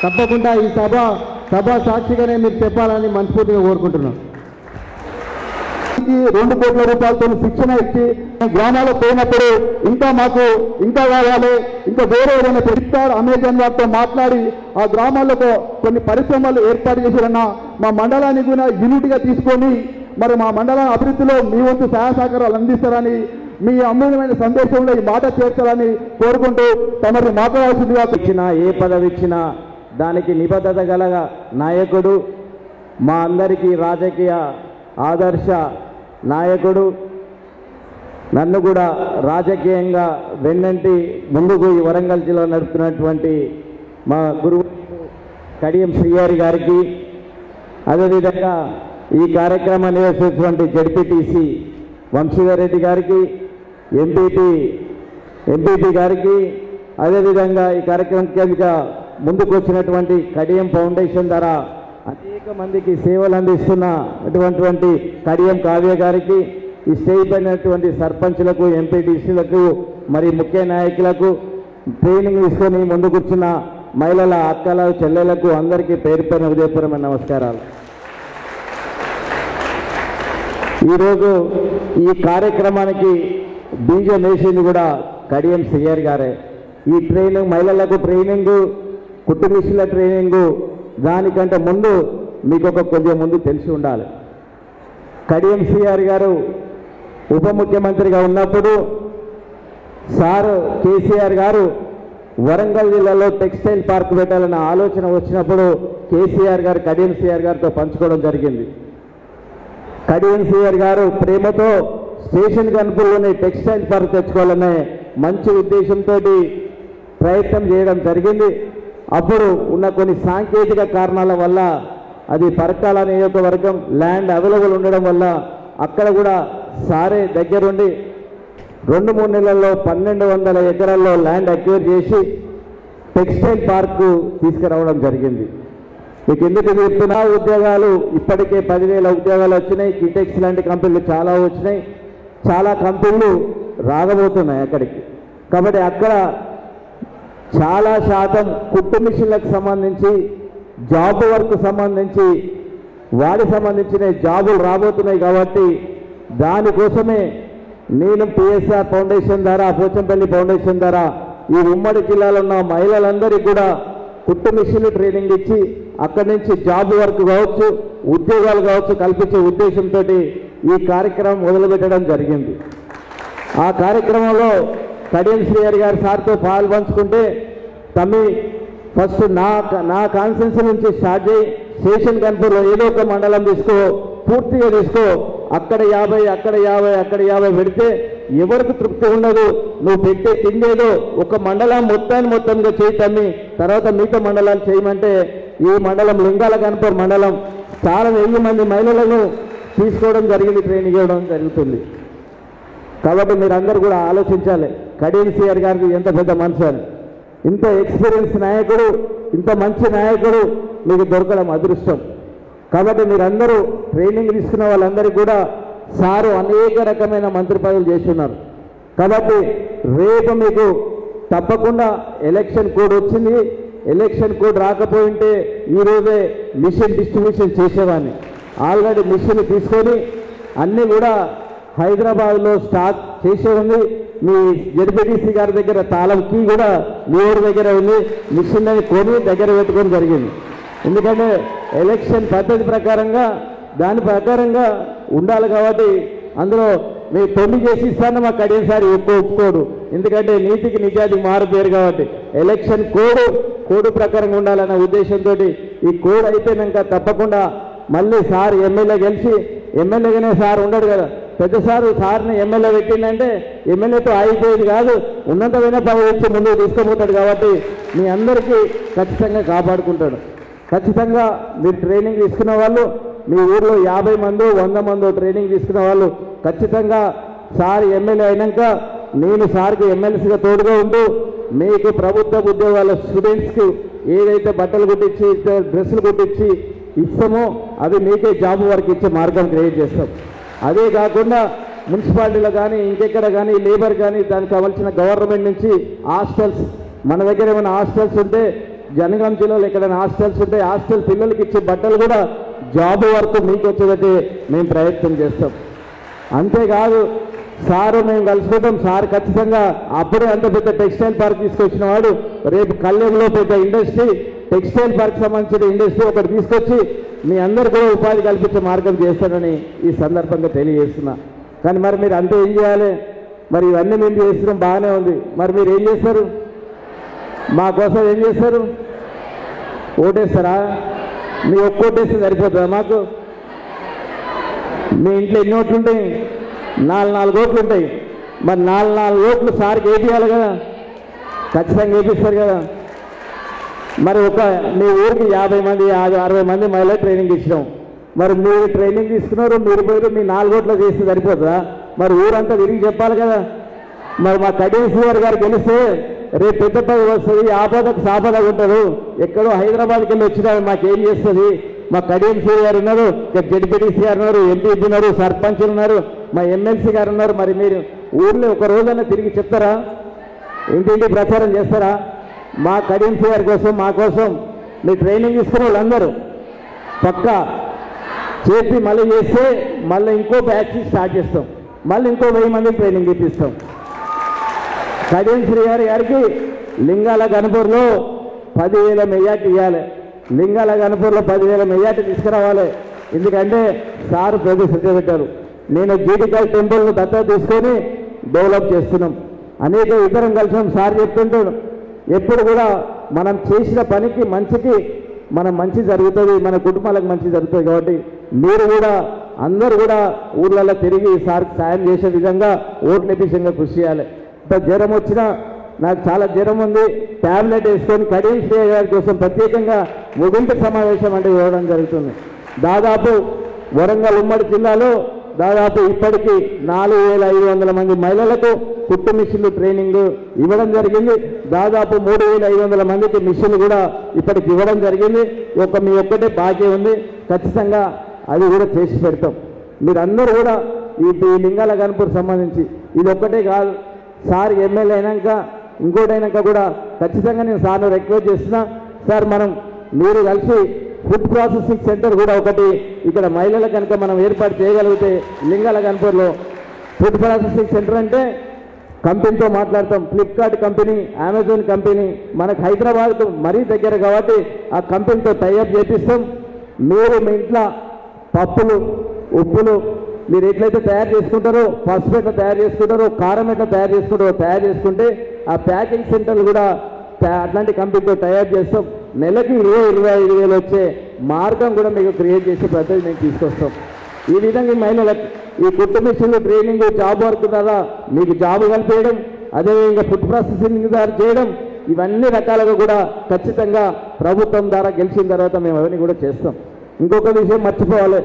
తప్పకుండా ఈ సభ సాక్షిగానే మీరు చెప్పాలని మనస్ఫూర్తిగా కోరుకుంటున్నాం. 2 కోట్ల రూపాయలతో శిక్షణ ఇచ్చి గ్రామాల్లో పోయినప్పుడు మాకు ఇంకా కావాలి, ఇంకా వేరే ఏదైనా ఫ్లిప్కార్ట్, అమెజాన్ వారితో మాట్లాడి ఆ గ్రామాల్లో కొన్ని పరిశ్రమలు ఏర్పాటు చేశారన్న మా మండలాన్ని కూడా యూనిట్గా తీసుకొని మరి మా మండల అభివృద్ధిలో మీ వంతు సహాయ సహకారాలు అందిస్తారని మీ అమూల్యమైన సందేశంలో ఈ మాట చేర్చాలని కోరుకుంటూ తమరు మాట్లాడాల్సిందిగా. ఇచ్చినా ఏ పదవి ఇచ్చినా దానికి నిబద్ధత గల నాయకుడు, మా అందరికీ రాజకీయ ఆదర్శ నాయకుడు, నన్ను కూడా రాజకీయంగా వెన్నంటి ముందుకు ఈ వరంగల్ జిల్లా నడుపుతున్నటువంటి మా గురువు కడియం శ్రీహరి గారికి, అదేవిధంగా ఈ కార్యక్రమాన్ని నిర్వహిస్తున్నటువంటి జడ్పీటీసీ వంశీధర్ రెడ్డి గారికి, ఎంపీపీ ఎంపీపీ గారికి, అదేవిధంగా ఈ కార్యక్రమంగా ముందుకు వచ్చినటువంటి కడియం ఫౌండేషన్ ద్వారా అనేక మందికి సేవలు అందిస్తున్నటువంటి కడియం కావ్య గారికి, ఈ స్టేజ్ పైనటువంటి సర్పంచ్లకు, ఎంపీటీసీలకు, మరి ముఖ్య నాయకులకు, ట్రైనింగ్ తీసుకొని ముందు కూర్చున్న మహిళల అక్కల చెల్లెలకు అందరికీ పేరు పేరున ఉదయపూర్వకమైన నమస్కారాలు. ఈరోజు ఈ కార్యక్రమానికి బీజం వేసింది కూడా కడియం సిఆర్ గారే. ఈ ట్రైనింగ్, మహిళలకు ట్రైనింగు, కుటుంబీసుల ట్రైనింగు దానికంటే ముందు మీకు కొంచెం ముందు తెలిసి ఉండాలి. కడియం సిఆర్ గారు ఉప ముఖ్యమంత్రిగా ఉన్నప్పుడు సార్ కేసీఆర్ గారు వరంగల్ జిల్లాలో టెక్స్టైల్ పార్క్ పెట్టాలన్న ఆలోచన వచ్చినప్పుడు కేసీఆర్ గారు కడియం సిఆర్ గారితో పంచుకోవడం జరిగింది. కడియం సిఆర్ గారు ప్రేమతో స్టేషన్ కనుపుల్లోనే టెక్స్టైల్ పార్క్ తెచ్చుకోవాలనే మంచి ఉద్దేశంతో ప్రయత్నం చేయడం జరిగింది. అప్పుడు ఉన్న కొన్ని సాంకేతిక కారణాల వల్ల అది పరకాల నియోజకవర్గం ల్యాండ్ అవైలబుల్ ఉండడం వల్ల అక్కడ కూడా సారే దగ్గరుండి 2-3 నెలల్లో 1200 ఎకరాల్లో ల్యాండ్ అక్వైర్ చేసి టెక్స్టైల్ పార్కు తీసుకురావడం జరిగింది. మీకు ఎందుకు చెప్తున్నా, ఉద్యోగాలు ఇప్పటికే 10,000 ఉద్యోగాలు వచ్చినాయి. కిటెక్స్ లాంటి కంపెనీలు చాలా వచ్చినాయి, చాలా కంపెనీలు రాగబోతున్నాయి అక్కడికి. కాబట్టి అక్కడ చాలా శాతం కుట్టు మిషన్లకు సంబంధించి, జాబ్ వర్క్ సంబంధించి, వాడికి సంబంధించిన జాబులు రాబోతున్నాయి. కాబట్టి దానికోసమే నేను పిఎస్ఆర్ ఫౌండేషన్ ద్వారా, పోచంపల్లి ఫౌండేషన్ ద్వారా ఈ ఉమ్మడి జిల్లాలో ఉన్న మహిళలందరికీ కూడా కుట్టు మిషన్లు ట్రైనింగ్ ఇచ్చి అక్కడి నుంచి జాబ్ వర్క్ కావచ్చు, ఉద్యోగాలు కావచ్చు కల్పించే ఉద్దేశంతో ఈ కార్యక్రమం మొదలుపెట్టడం జరిగింది. ఆ కార్యక్రమంలో కడియం శ్రీహరి గారి సార్తో పాలు పంచుకుంటే, తమ్మి ఫస్ట్ నా కాన్స్టిట్యున్సీ నుంచి స్టార్ట్ చేయి, స్టేషన్ కన్పూర్లో ఏదో ఒక మండలం తీసుకో, పూర్తిగా తీసుకో, అక్కడ 50 అక్కడ 50 అక్కడ 50 పెడితే ఎవరికి తృప్తి ఉండదు. నువ్వు పెట్టే తిండేదో ఒక మండలం మొత్తంగా చేయి తమ్మి, తర్వాత మిగతా మండలాలు చేయమంటే ఈ మండలం లింగాల కన్పూర్ మండలం చాలా 1000 మంది మహిళలను తీసుకోవడం జరిగింది, ట్రైనింగ్ ఇవ్వడం జరుగుతుంది. కాబట్టి మీరందరూ కూడా ఆలోచించాలి, కడియం సిఆర్ గారికి ఎంత పెద్ద మనసు అని. ఇంత ఎక్స్పీరియన్స్ నాయకుడు, ఇంత మంచి నాయకుడు మీకు దొరకడం అదృష్టం. కాబట్టి మీరందరూ ట్రైనింగ్ తీసుకున్న వాళ్ళందరికీ కూడా సారు అనేక రకమైన మంత్రి పదవులు చేస్తున్నారు. కాబట్టి రేపు మీకు తప్పకుండా ఎలక్షన్ కోడ్ వచ్చింది. ఎలక్షన్ కోడ్ రాకపోయింటే ఈరోజే మిషన్ డిస్ట్రిబ్యూషన్ చేసేవాడిని. ఆల్రెడీ మిషన్ తీసుకొని అన్నీ కూడా హైదరాబాద్లో స్టాక్ చేసే ఉంది. మీ జడ్పీటీసీ గారి దగ్గర తాళం కీ కూడా మీ ఊరి దగ్గర ఉంది. మిషన్ అని కొని దగ్గర పెట్టుకొని జరిగింది. ఎందుకంటే ఎలక్షన్ పద్ధతి ప్రకారంగా దాని ప్రకారంగా ఉండాలి. కాబట్టి అందులో మీరు 9 చేసి ఇస్తాను మా కడియం సార్ ఒప్పుకోడు. ఎందుకంటే నీతికి నిజానికి మారుపేరు. కాబట్టి ఎలక్షన్ కోడ్ ప్రకారంగా ఉండాలన్న ఉద్దేశంతో ఈ కోడ్ అయిపోయినాక తప్పకుండా మళ్ళీ సార్ ఎమ్మెల్యే గెలిచి, ఎమ్మెల్యేగానే సార్ ఉండడు కదా, పెద్ద సార్ని ఎమ్మెల్యే పెట్టిందంటే ఎమ్మెల్యేతో ఆగిపోయేది కాదు, ఉన్నత పదవి వచ్చి ముందుకు తీసుకుపోతాడు. కాబట్టి మీ అందరికీ ఖచ్చితంగా కాపాడుకుంటాడు. ఖచ్చితంగా మీరు ట్రైనింగ్ తీసుకున్న వాళ్ళు, మీ ఊర్లో 50 మందో 100 మందో ట్రైనింగ్ తీసుకున్న వాళ్ళు ఖచ్చితంగా సార్ ఎమ్మెల్యే అయినాక నేను సార్కి ఎమ్మెల్సీగా తోడుగా ఉంటూ మీకు ప్రభుత్వ ఉద్యోగాల స్టూడెంట్స్కి ఏదైతే బట్టలు కుట్టించి, డ్రెస్సులు కుట్టించి ఇస్తామో అవి మీకే జాబ్ వర్క్ ఇచ్చే మార్గం క్రియేట్ చేస్తాం. అదే కాకుండా మున్సిపాలిటీలో కానీ ఇంకెక్కడ కానీ లేబర్ కానీ దానికి కావాల్సిన గవర్నమెంట్ నుంచి హాస్టల్స్, మన దగ్గర ఏమైనా హాస్టల్స్ ఉంటే జనగాం జిల్లాలో ఎక్కడైనా హాస్టల్స్ ఉంటే హాస్టల్ పిల్లలకి ఇచ్చే బట్టలు కూడా జాబ్ వర్క్ మీకు వచ్చేదైతే మేము ప్రయత్నం చేస్తాం. అంతేకాదు సారు మేము కలుసుకుంటాం. సార్ ఖచ్చితంగా అప్పుడే అంత పెద్ద టెక్స్టైల్ పార్క్ తీసుకొచ్చిన వాడు రేపు కళ్యాణ్లో పెద్ద ఇండస్ట్రీ, టెక్స్టైల్ పార్క్ సంబంధించిన ఇండస్ట్రీ ఒకటి తీసుకొచ్చి మీ అందరు కూడా ఉపాధి కల్పించే మార్గం చేస్తానని ఈ సందర్భంగా తెలియజేస్తున్నా. కానీ మరి మీరు అంతా ఏం చేయాలి? మరి ఇవన్నీ మేము చేస్తున్నాం, బాగానే ఉంది. మరి మీరు ఏం చేస్తారు? మా కోసం ఏం చేస్తారు? ఓటేస్తారా? మీ ఒక్క ఓటేస్తే సరిపోతుందా మాకు? మీ ఇంట్లో ఎన్ని ఓట్లు ఉంటాయి? 4 ఓట్లు ఉంటాయి. మరి 4 ఓట్లు సార్కి వేపియాలి కదా, ఖచ్చితంగా వేపిస్తారు కదా. మరి మీ ఊరికి 50 మంది 60 మంది మహిళలు ట్రైనింగ్ ఇచ్చినాం. మరి మీరు ట్రైనింగ్ తీసుకున్నారు, మీరు పోయి మీ 4 ఓట్లు చేస్తే సరిపోతుందా? మరి ఊరంతా తిరిగి చెప్పాలి కదా. మరి మా కడియం శ్రీవారి గారు గెలిస్తే రేపు పెద్ద పదవి వస్తుంది, ఆపదకు సాపదగా ఉంటారు. ఎక్కడో హైదరాబాద్కి వెళ్ళి వచ్చినా మాకేం చేస్తుంది? మా కడియం శ్రీ గారు ఉన్నారు, జడ్పీటీసీ గారు ఉన్నారు, ఎంపీపీ ఉన్నారు, సర్పంచులు ఉన్నారు, మా ఎమ్మెల్సీ గారు ఉన్నారు. మరి మీరు ఊళ్ళో ఒక రోజైనా తిరిగి చెప్తారా? ఇంటింటి ప్రచారం చేస్తారా? మా కడియం శ్రీ గారి కోసం, మా కోసం మీరు ట్రైనింగ్ తీసుకునే వాళ్ళందరూ పక్కా చేసి మళ్ళీ చేస్తే మళ్ళీ ఇంకో బ్యాచ్ స్టార్ట్ చేస్తాం, మళ్ళీ ఇంకో 1000 మందికి ట్రైనింగ్ ఇప్పిస్తాం. కడియం శ్రీ గారికి లింగాల గణపూర్లో 10,000 మెజార్టీ ఇవ్వాలి. లింగాల గణపూర్లో 10,000 మెజార్టీ తీసుకురావాలి. ఎందుకంటే సార్ ప్రతిష్ఠ పెట్టారు. నేను జీడికాయ టెంపుల్ను దత్తత తీసుకొని డెవలప్ చేస్తున్నాం. అనేక ఇతరం కలిసినాం. సార్ చెప్తుంటాడు ఎప్పుడు కూడా మనం చేసిన పనికి మంచికి మనం మంచి జరుగుతుంది, మన కుటుంబాలకు మంచి జరుగుతుంది. కాబట్టి మీరు కూడా అందరూ కూడా ఊర్లలో తిరిగి సార్కి సాయం చేసే విధంగా ఓట్ల విషయంగా కృషి చేయాలి. జ్వరం వచ్చినా నాకు చాలా జ్వరం ఉంది, ట్యాబ్లెట్ వేసుకొని కడియం శ్రీ గారి కోసం ప్రత్యేకంగా ముగింపు సమావేశం అంటే ఇవ్వడం జరుగుతుంది. దాదాపు వరంగల్ ఉమ్మడి జిల్లాలో దాదాపు ఇప్పటికీ 4,500 మంది మహిళలకు కుట్టు మిషన్లు ట్రైనింగ్ ఇవ్వడం జరిగింది. దాదాపు 3,500 మందికి మిషన్లు కూడా ఇప్పటికి ఇవ్వడం జరిగింది. మీ ఒక్కటే బాకీ ఉంది, ఖచ్చితంగా అది కూడా చేసి పెడతాం. మీరందరూ కూడా ఈ లింగాల గణపూర్ సంబంధించి ఇది ఒక్కటే కాదు, సార్ ఎమ్మెల్యే అయినాక ఇంకోటైనాక కూడా ఖచ్చితంగా నేను సార్ను రిక్వెస్ట్ చేస్తున్నా. సార్ మీరు కలిసి ఫుడ్ ప్రాసెసింగ్ సెంటర్ కూడా ఒకటి ఇక్కడ మహిళల కనుక మనం ఏర్పాటు చేయగలిగితే లింగాల గణపూర్లో ఫుడ్ ప్రాసెసింగ్ సెంటర్ అంటే కంపెనీతో మాట్లాడతాం. ఫ్లిప్కార్ట్ కంపెనీ, అమెజాన్ కంపెనీ మనకు హైదరాబాద్కు మరీ దగ్గర కాబట్టి ఆ కంపెనీతో టైఅప్ చేపిస్తాం. మీరు మీ ఇంట్లో పప్పులు, ఉప్పులు మీరు ఎట్లయితే తయారు చేసుకుంటారో, పసుపు ఎట్లా తయారు చేసుకుంటారో, కారం ఎట్లా తయారు చేసుకుంటారో తయారు చేసుకుంటే ఆ ప్యాకింగ్ సెంటర్లు కూడా అట్లాంటి కంపెనీతో టైఅప్ చేస్తాం. నెలకి 20-25 వేలు వచ్చే మార్గం కూడా మీకు క్రియేట్ చేసే పద్ధతి మేము తీసుకొస్తాం. ఈ విధంగా మహిళలకు ఈ కుట్టు మిషన్లు ట్రైనింగ్, జాబ్ వర్క్ ద్వారా మీకు జాబ్ కలిపేయడం, అదేవిధంగా ఫుడ్ ప్రాసెసింగ్ ద్వారా చేయడం, ఇవన్నీ రకాలుగా కూడా ఖచ్చితంగా ప్రభుత్వం ద్వారా గెలిచిన తర్వాత మేము అవన్నీ కూడా చేస్తాం. ఇంకొక విషయం మర్చిపోవాలి,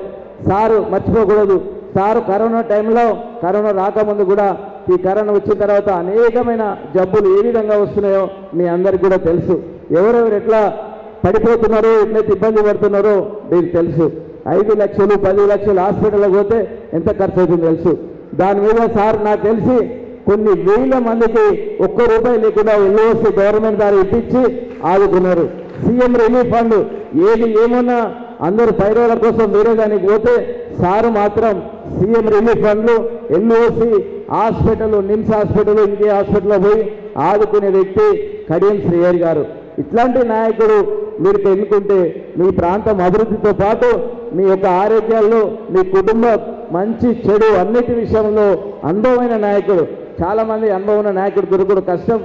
సారు మర్చిపోకూడదు. సారు కరోనా టైంలో, కరోనా రాకముందు కూడా ఈ కరోనా వచ్చిన తర్వాత అనేకమైన జబ్బులు ఏ విధంగా వస్తున్నాయో మీ అందరికీ కూడా తెలుసు. ఎవరెవరు ఎట్లా పడిపోతున్నారో, ఎట్లయితే ఇబ్బంది పడుతున్నారో మీకు తెలుసు. 5 లక్షలు 10 లక్షలు హాస్పిటల్కి పోతే ఎంత ఖర్చు అవుతుందో తెలుసు. దాని మీద సార్ నాకు తెలిసి కొన్ని వేల మందికి ₹1 లేకుండా ఎల్ఓసి గవర్నమెంట్ ద్వారా ఇప్పించి ఆదుకున్నారు. సీఎం రిలీఫ్ ఫండ్ ఏది ఏమన్నా అందరూ పైరోల కోసం వేరే దానికి పోతే సారు మాత్రం సీఎం రిలీఫ్ ఫండ్లు, ఎల్ఓసి, హాస్పిటల్, నిమ్స్ హాస్పిటల్, ఇంకే హాస్పిటల్లో పోయి ఆదుకునే వ్యక్తి కడియం శ్రీహరి గారు. ఇట్లాంటి నాయకుడు మీరు ఎన్నుకుంటే మీ ప్రాంతం అభివృద్ధితో పాటు మీ యొక్క ఆరోగ్యాల్లో, మీ కుటుంబం మంచి చెడు అన్నిటి విషయంలో అనుభవమైన నాయకుడు. చాలామంది అనుభవం ఉన్న నాయకుడు దొరకడం కష్టం.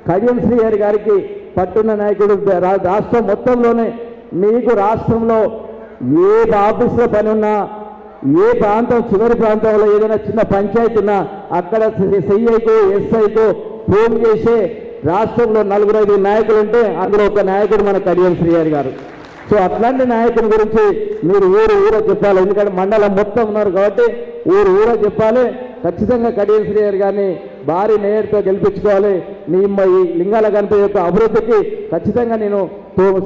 కడియం శ్రీహరి గారికి పట్టున్న నాయకుడు రాష్ట్రం మొత్తంలోనే. మీకు రాష్ట్రంలో ఏ ఆఫీసులో పని ఉన్నా, ఏ ప్రాంతం చివరి ప్రాంతంలో ఏదైనా చిన్న పంచాయతీ ఉన్నా అక్కడ సిఐకో ఎస్ఐకో ఫోన్ చేసే రాష్ట్రంలో 4-5 నాయకులు ఉంటే అందులో ఒక నాయకుడు మన కడియం శ్రీహరి గారు. సో అట్లాంటి నాయకుని గురించి మీరు ఊరో చెప్పాలి. ఎందుకంటే మండలం మొత్తం ఉన్నారు కాబట్టి ఊరో చెప్పాలి. ఖచ్చితంగా కడియం శ్రీహరి గారిని భారీ మేయర్తో గెలిపించుకోవాలి. ఈ లింగాల గణపతి యొక్క అభివృద్ధికి ఖచ్చితంగా నేను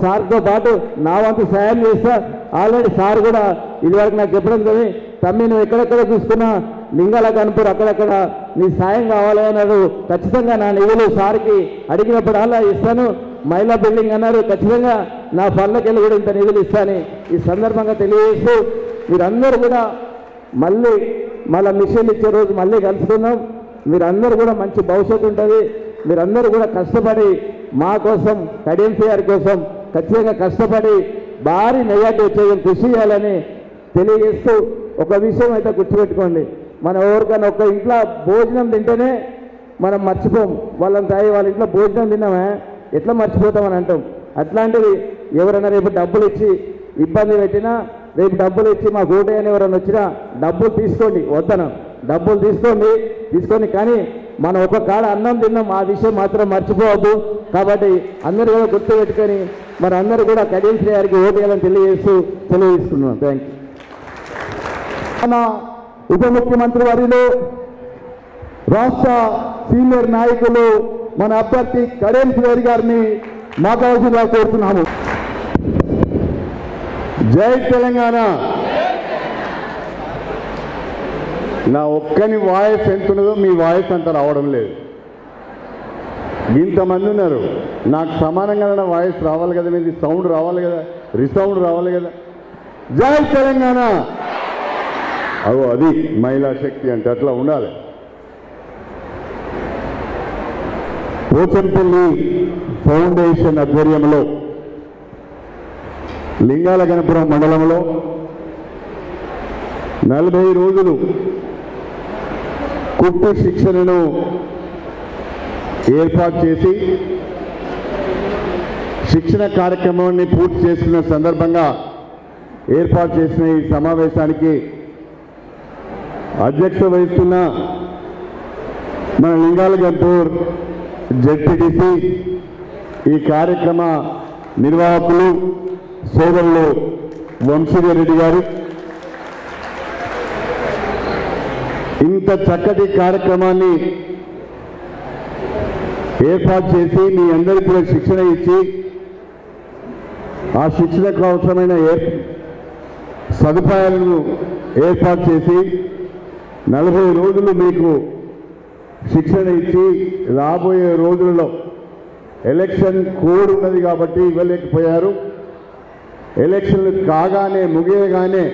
సార్తో పాటు నా వంతు సాయం చేస్తా. ఆల్రెడీ సార్ కూడా ఇదివరకు నాకు చెప్పడం కానీ, తమ్మి నువ్వు ఎక్కడెక్కడ చూసుకున్నా లింగాల గణపూర్ అక్కడక్కడ నీ సాయం కావాలి అన్నారు. ఖచ్చితంగా నా నిధులు సార్కి అడిగినప్పుడు అలా ఇస్తాను. మహిళా బిల్డింగ్ అన్నారు, ఖచ్చితంగా నా పనులకెళ్ళి కూడా ఇంత నిధులు ఇస్తాను. ఈ సందర్భంగా తెలియజేస్తూ మీరందరూ కూడా మళ్ళీ మిషన్ ఇచ్చే రోజు మళ్ళీ కలుసుకుందాం. మీరందరూ కూడా మంచి భవిష్యత్తు ఉంటుంది. మీరందరూ కూడా కష్టపడి మా కోసం, కడియం శ్రీహరి కోసం ఖచ్చితంగా కష్టపడి భారీ మెజార్టీ వచ్చేది కృషి చేయాలని తెలియజేస్తూ ఒక విషయం అయితే గుర్తుపెట్టుకోండి, మనం ఎవరికైనా ఒక ఇంట్లో భోజనం తింటేనే మనం మర్చిపోం. వాళ్ళ ఇంట్లో భోజనం తిన్నామే ఎట్లా మర్చిపోతామని అంటాం. అట్లాంటిది ఎవరైనా రేపు డబ్బులు ఇచ్చి ఇబ్బంది పెట్టినా, రేపు డబ్బులు ఇచ్చి మా ఓటేయని ఎవరైనా వచ్చినా డబ్బులు తీసుకోండి, వద్దను డబ్బులు తీసుకొని కానీ మనం ఒక కాడ అన్నం తిన్నాం, ఆ విషయం మాత్రం మర్చిపోవద్దు. కాబట్టి అందరూ కూడా గుర్తుపెట్టుకొని మరి అందరూ కూడా కడియం శ్రీహరికి ఓటేయాలని తెలియజేస్తూ తెలియజేస్తున్నాం. Thank you. మన ఉప ముఖ్యమంత్రి వర్యులు రాష్ట్ర సీనియర్ నాయకులు మన అభ్యర్థి కడియం శ్రీహరి గారిని మాట్లాడాల్సిందిగా కోరుతున్నాము. జై తెలంగాణ. నా ఒక్కని వాయిస్ ఎంత ఉన్నదో మీ వాయిస్ అంత రావడం లేదు. ఇంతమంది ఉన్నారు, నాకు సమానంగా నా వాయిస్ రావాలి కదా, మీది సౌండ్ రావాలి కదా, రిసౌండ్ రావాలి కదా. జై తెలంగాణ. అగో అది మహిళా శక్తి అంటే అట్లా ఉండాలి. పోచంపల్లి ఫౌండేషన్ ఆధ్వర్యంలో లింగాల గణపురం మండలంలో 40 రోజులు కుట్టు శిక్షణను ఏర్పాటు చేసి శిక్షణ కార్యక్రమాన్ని పూర్తి చేసుకున్న సందర్భంగా ఏర్పాటు చేసిన ఈ సమావేశానికి అధ్యక్షత వహిస్తున్న మన లింగాల గణపూర్ జెడ్పీటీసీ, ఈ కార్యక్రమ నిర్వాహకులు సోదరులు వంశీరెడ్డి గారు, ఇంత చక్కటి కార్యక్రమాన్ని ఏర్పాటు చేసి మీ అందరికీ కూడా శిక్షణ ఇచ్చి ఆ శిక్షణకు అవసరమైన సదుపాయాలను ఏర్పాటు చేసి 40 రోజులు మీకు శిక్షణ ఇచ్చి రాబోయే రోజుల్లో ఎలక్షన్ కోడ్ ఉన్నది కాబట్టి ఇవ్వలేకపోయారు. ఎలక్షన్లు కాగానే ముగియగానే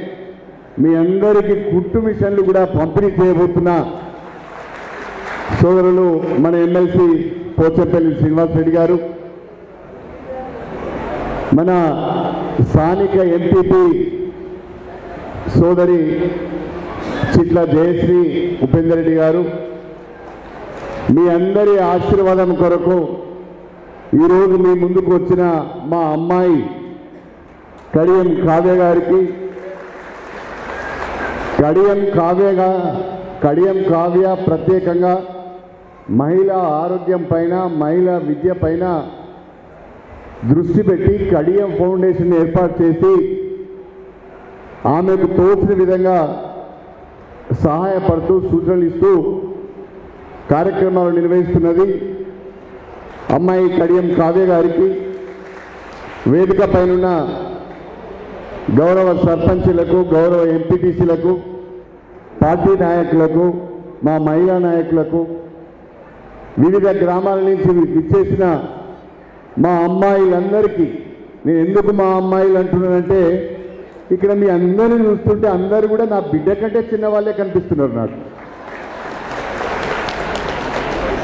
మీ అందరికీ కుట్టు మిషన్లు కూడా పంపిణీ చేయబోతున్న సోదరులు మన ఎమ్మెల్సీ పోచంపల్లి శ్రీనివాసరెడ్డి గారు, మన స్థానిక ఎంపీపీ సోదరి చిట్ల జయశ్రీ ఉపేందర్ రెడ్డి గారు, మీ అందరి ఆశీర్వాదం కొరకు ఈరోజు మీ ముందుకు వచ్చిన మా అమ్మాయి కడియం కావ్య గారికి, కడియం కావ్య ప్రత్యేకంగా మహిళా ఆరోగ్యం పైన, మహిళా విద్య పైన దృష్టి పెట్టి కడియం ఫౌండేషన్ ఏర్పాటు చేసి ఆమెకు తోచిన విధంగా సహాయపడుతూ సూచనలు ఇస్తూ కార్యక్రమాలు నిర్వహిస్తున్నది అమ్మాయి కడియం కావ్య గారికి వేదిక పైన గౌరవ సర్పంచులకు, గౌరవ ఎంపీటీసీలకు, పార్టీ నాయకులకు, మా మహిళా నాయకులకు, వివిధ గ్రామాల నుంచి విచ్చేసిన మా అమ్మాయిలందరికీ, నేను ఎందుకు మా అమ్మాయిలు అంటున్నానంటే ఇక్కడ మీ అందరిని చూస్తుంటే అందరూ కూడా నా బిడ్డ కంటే చిన్నవాళ్ళే కనిపిస్తున్నారు నాకు.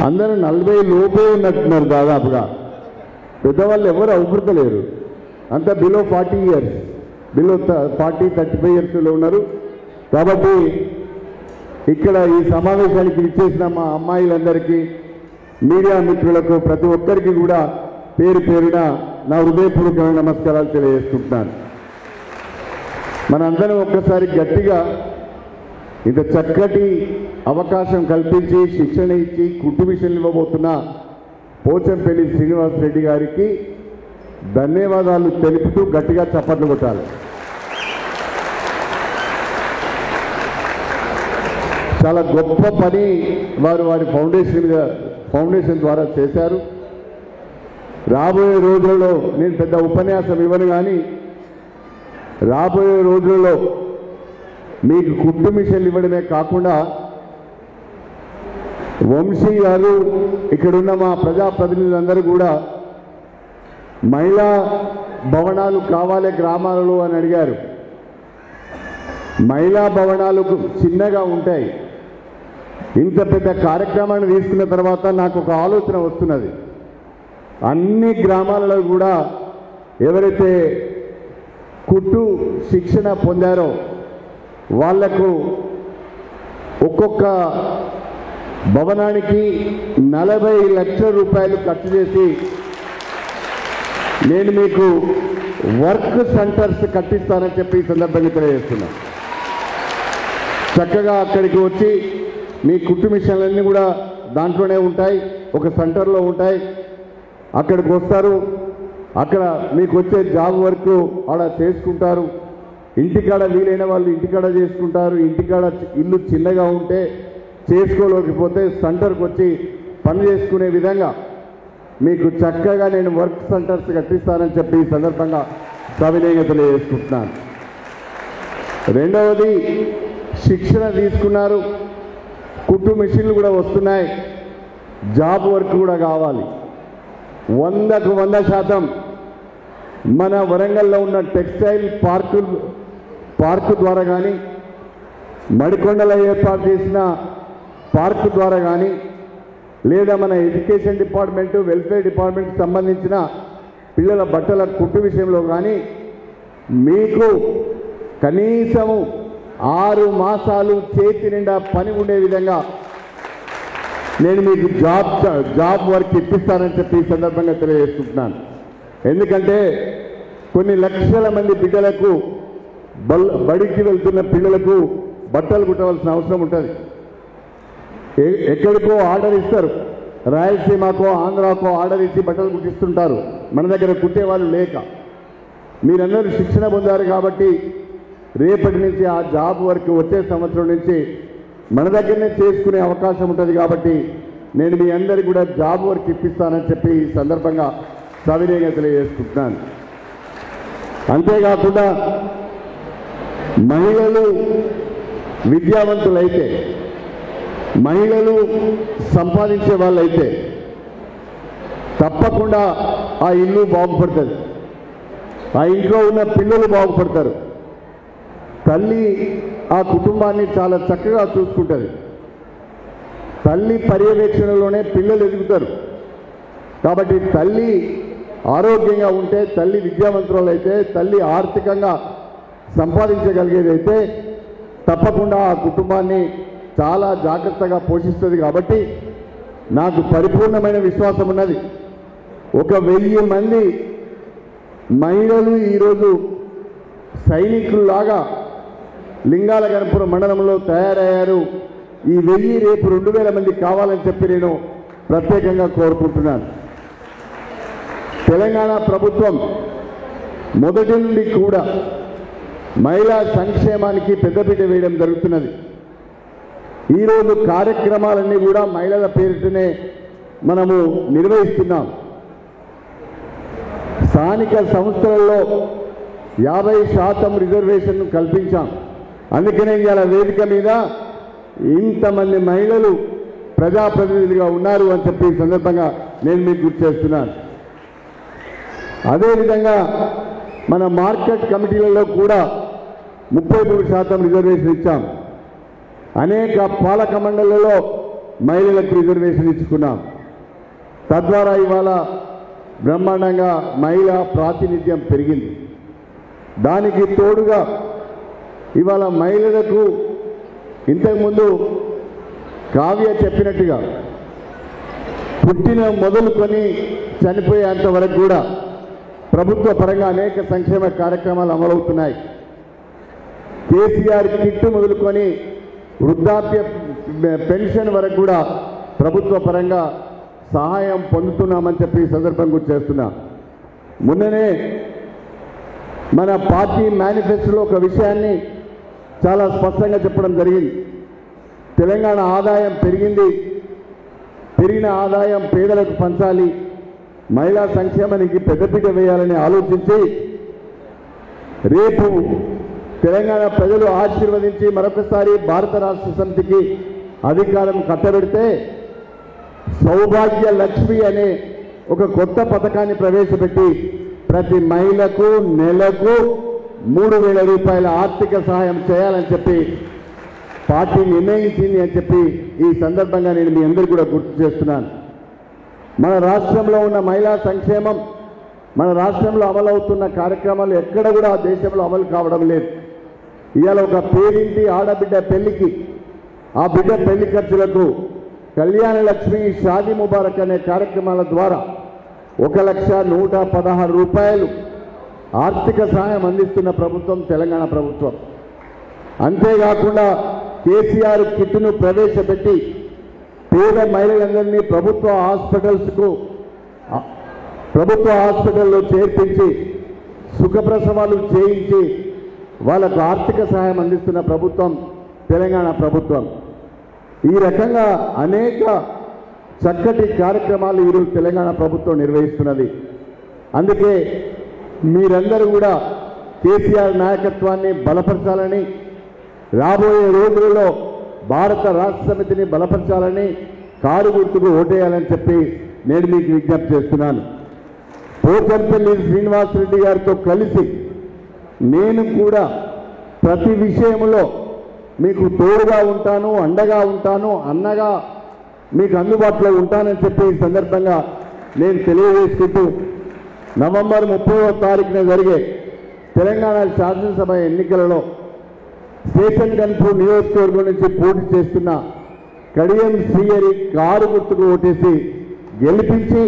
అందరూ 40 లోపే ఉన్నట్టున్నారు దాదాపుగా. పెద్దవాళ్ళు ఎవరు అవసరలేరు, అంతా బిలో 40 ఇయర్స్, బిలో 40-35 ఇయర్స్లో ఉన్నారు. కాబట్టి ఇక్కడ ఈ సమావేశానికి ఇచ్చేసిన మా అమ్మాయిలందరికీ, మీడియా మిత్రులకు, ప్రతి ఒక్కరికి కూడా పేరు పేరున నా హృదయపూర్వకమైన నమస్కారాలు తెలియజేసుకుంటున్నాను. మనందరం ఒక్కసారి గట్టిగా ఇంత చక్కటి అవకాశం కల్పించి శిక్షణ ఇచ్చి కుట్టు మిషన్లు ఇవ్వబోతున్న పోచంపల్లి శ్రీనివాసరెడ్డి గారికి ధన్యవాదాలు తెలుపుతూ గట్టిగా చప్పట్లు కొట్టాలి. చాలా గొప్ప పని వారి ఫౌండేషన్ ద్వారా చేశారు. రాబోయే రోజుల్లో నేను పెద్ద ఉపన్యాసం ఇవ్వను, కానీ రాబోయే రోజుల్లో మీకు కుట్టు మిషన్లు ఇవ్వడమే కాకుండా వంశీ గారు, ఇక్కడున్న మా ప్రజాప్రతినిధులందరూ కూడా మహిళా భవనాలు కావాలి గ్రామాలలో అని అడిగారు. మహిళా భవనాలు చిన్నగా ఉంటాయి. ఇంత పెద్ద కార్యక్రమాన్ని తీసుకున్న తర్వాత నాకు ఒక ఆలోచన వస్తున్నది. అన్ని గ్రామాలలో కూడా ఎవరైతే కుట్టు శిక్షణ పొందారో వాళ్లకు ఒక్కొక్క భవనానికి 40 లక్షల రూపాయలు ఖర్చు చేసి నేను మీకు వర్క్ సెంటర్స్ కట్టిస్తానని చెప్పి ఈ సందర్భంగా తెలియజేస్తున్నా. చక్కగా అక్కడికి వచ్చి మీ కుట్టు మిషన్లన్నీ కూడా దాంట్లోనే ఉంటాయి, ఒక సెంటర్లో ఉంటాయి. అక్కడికి వస్తారు, అక్కడ మీకు వచ్చే జాబ్ వర్క్ ఆడ చేసుకుంటారు. ఇంటికాడ వీలైన వాళ్ళు ఇంటికాడ చేసుకుంటారు. ఇంటికాడ ఇల్లు చిన్నగా ఉంటే చేసుకోలేకపోతే సెంటర్కి వచ్చి పని చేసుకునే విధంగా మీకు చక్కగా నేను వర్క్ సెంటర్స్ కట్టిస్తానని చెప్పి ఈ సందర్భంగా సవినయంగా తెలియజేసుకుంటున్నాను. రెండవది శిక్షణ తీసుకున్నారు, కుట్టు మిషన్లు కూడా వస్తున్నాయి, జాబ్ వర్క్ కూడా కావాలి. 100కు 100% మన వరంగల్లో ఉన్న టెక్స్టైల్ పార్కు ద్వారా కానీ, మడికొండలో ఏర్పాటు చేసిన పార్కు ద్వారా కానీ, లేదా మన ఎడ్యుకేషన్ డిపార్ట్మెంటు వెల్ఫేర్ డిపార్ట్మెంట్కి సంబంధించిన పిల్లల బట్టల కుట్టు విషయంలో కానీ మీకు కనీసం 6 మాసాలు చేతి నిండా పని ఉండే విధంగా నేను మీకు జాబ్ వర్క్ ఇప్పిస్తానని చెప్పి ఈ సందర్భంగా తెలియజేస్తున్నాను. ఎందుకంటే కొన్ని లక్షల మంది బిడ్డలకు బడికి వెళ్తున్న పిల్లలకు బట్టలు కుట్టవలసిన అవసరం ఉంటుంది. ఎక్కడికో ఆర్డర్ ఇస్తారు, రాయలసీమకో ఆంధ్రాకో ఆర్డర్ ఇచ్చి బట్టలు కుట్టిస్తుంటారు, మన దగ్గర కుట్టేవాళ్ళు లేక. మీరందరూ శిక్షణ పొందారు కాబట్టి రేపటి నుంచి ఆ జాబ్ వర్క్ వచ్చే సంవత్సరం నుంచి మన దగ్గరనే చేసుకునే అవకాశం ఉంటుంది. కాబట్టి నేను మీ అందరికీ కూడా జాబ్ వర్క్ ఇప్పిస్తానని చెప్పి ఈ సందర్భంగా సవినయంగా తెలియజేసుకుంటున్నాను. అంతేకాకుండా మహిళలు విద్యావంతులైతే, మహిళలు సంపాదించే వాళ్ళైతే తప్పకుండా ఆ ఇల్లు బాగుపడుతుంది, ఆ ఇంట్లో ఉన్న పిల్లలు బాగుపడతారు, తల్లి ఆ కుటుంబాన్ని చాలా చక్కగా చూసుకుంటుంది. తల్లి పర్యవేక్షణలోనే పిల్లలు ఎదుగుతారు. కాబట్టి తల్లి ఆరోగ్యంగా ఉంటే, తల్లి విద్యావంతురాలైతే, తల్లి ఆర్థికంగా సంపాదించగలిగేదైతే తప్పకుండా ఆ కుటుంబాన్ని చాలా జాగ్రత్తగా పోషిస్తుంది. కాబట్టి నాకు పరిపూర్ణమైన విశ్వాసం ఉన్నది. 1000 మంది మహిళలు ఈరోజు సైనికుల్లాగా లింగాల గణపురం మండలంలో తయారయ్యారు. ఈ 1000 రేపు 2000 మంది కావాలని చెప్పి నేను ప్రత్యేకంగా కోరుకుంటున్నాను. తెలంగాణ ప్రభుత్వం మొదటి నుండి కూడా మహిళా సంక్షేమానికి పెద్దపీట వేయడం జరుగుతున్నది. ఈరోజు కార్యక్రమాలన్నీ కూడా మహిళల పేరిటనే మనము నిర్వహిస్తున్నాం. స్థానిక సంస్థలలో 50% రిజర్వేషన్ కల్పించాం. అందుకనే ఇవాళ వేదిక మీద ఇంతమంది మహిళలు ప్రజాప్రతినిధులుగా ఉన్నారు అని చెప్పి ఈ సందర్భంగా నేను మీకు గుర్తు చేస్తున్నాను. అదేవిధంగా మన మార్కెట్ కమిటీలలో కూడా 33% రిజర్వేషన్ ఇచ్చాం. అనేక పాలక మండళ్లలో మహిళలకు రిజర్వేషన్ ఇచ్చుకున్నాం. తద్వారా ఇవాళ బ్రహ్మాండంగా మహిళా ప్రాతినిధ్యం పెరిగింది. దానికి తోడుగా ఇవాళ మహిళలకు ఇంతకుముందు కావ్య చెప్పినట్టుగా పుట్టిన మొదలుకొని చనిపోయేంత వరకు కూడా ప్రభుత్వ పరంగా అనేక సంక్షేమ కార్యక్రమాలు అమలవుతున్నాయి. కేసీఆర్ కిట్టు మొదలుకొని వృద్ధాప్య పెన్షన్ వరకు కూడా ప్రభుత్వ పరంగా సహాయం పొందుతున్నామని చెప్పి ఈ సందర్భం గుర్తు చేస్తున్నా. మొన్ననే మన పార్టీ మేనిఫెస్టోలో ఒక విషయాన్ని చాలా స్పష్టంగా చెప్పడం జరిగింది. తెలంగాణ ఆదాయం పెరిగింది, పెరిగిన ఆదాయం పేదలకు పంచాలి, మహిళా సంక్షేమానికి పెద్దపీట వేయాలని ఆలోచించి రేపు తెలంగాణ ప్రజలు ఆశీర్వదించి మరొకసారి భారత రాష్ట్ర సమితికి అధికారం కట్టబెడితే సౌభాగ్య లక్ష్మి అనే ఒక కొత్త పథకాన్ని ప్రవేశపెట్టి ప్రతి మహిళకు నెలకు 3000 రూపాయల ఆర్థిక సహాయం చేయాలని చెప్పి పార్టీ నిర్ణయించింది అని చెప్పి ఈ సందర్భంగా నేను మీ అందరికీ కూడా గుర్తు చేస్తున్నాను. మన రాష్ట్రంలో ఉన్న మహిళా సంక్షేమం, మన రాష్ట్రంలో అమలవుతున్న కార్యక్రమాలు ఎక్కడ కూడా దేశంలో అమలు కావడం లేదు. ఇవాళ ఒక పేరింటి ఆడబిడ్డ పెళ్లికి, ఆ బిడ్డ పెళ్లి ఖర్చులకు కళ్యాణ లక్ష్మి, షాదీ ముబారక్ అనే కార్యక్రమాల ద్వారా 1,116 రూపాయలు ఆర్థిక సహాయం అందిస్తున్న ప్రభుత్వం తెలంగాణ ప్రభుత్వం. అంతేకాకుండా కేసీఆర్ కిట్ను ప్రవేశపెట్టి పేద మహిళలందరినీ ప్రభుత్వ హాస్పిటల్లో చేర్పించి సుఖప్రసవాలు చేయించి వాళ్ళకు ఆర్థిక సహాయం అందిస్తున్న ప్రభుత్వం తెలంగాణ ప్రభుత్వం. ఈ రకంగా అనేక చక్కటి కార్యక్రమాలు ఈరోజు తెలంగాణ ప్రభుత్వం నిర్వహిస్తున్నది. అందుకే మీరందరూ కూడా కేసీఆర్ నాయకత్వాన్ని బలపరచాలని, రాబోయే రోజులలో భారత రాష్ట్ర సమితిని బలపరచాలని, కారు గుర్తుకు ఓటేయాలని చెప్పి నేను మీకు విజ్ఞప్తి చేస్తున్నాను. పోచంపల్లి శ్రీనివాసరెడ్డి గారితో కలిసి నేను కూడా ప్రతి విషయంలో మీకు తోడుగా ఉంటాను, అండగా ఉంటాను, అన్నగా మీకు అందుబాటులో ఉంటానని చెప్పి ఈ సందర్భంగా నేను తెలియజేసుకుంటూ నవంబర్ 30వ తారీఖున జరిగే తెలంగాణ శాసనసభ ఎన్నికలలో స్టేషన్ గన్పూర్ నియోజకవర్గం నుంచి పోటీ చేస్తున్న కడియం శ్రీహరి కారు గుర్తుకు ఓటేసి గెలిపించి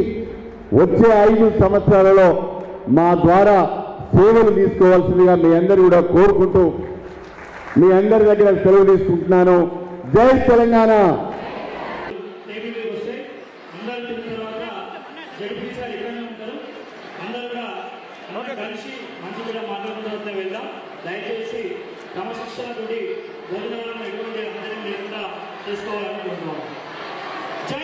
వచ్చే 5 సంవత్సరాలలో మా ద్వారా సేవలు తీసుకోవాల్సిందిగా మీ అందరూ కూడా కోరుకుంటూ మీ అందరి దగ్గర సెలవు తీసుకుంటున్నాను. జై తెలంగాణ. కలిసి మంచి కూడా మాట్లాడుకుంటూ వెళ్దాం. దయచేసి క్రమశిక్షణతో భోజనాలను ఎటువంటి అందరం లేకుండా చేసుకోవాలని కోరుతున్నాం. జై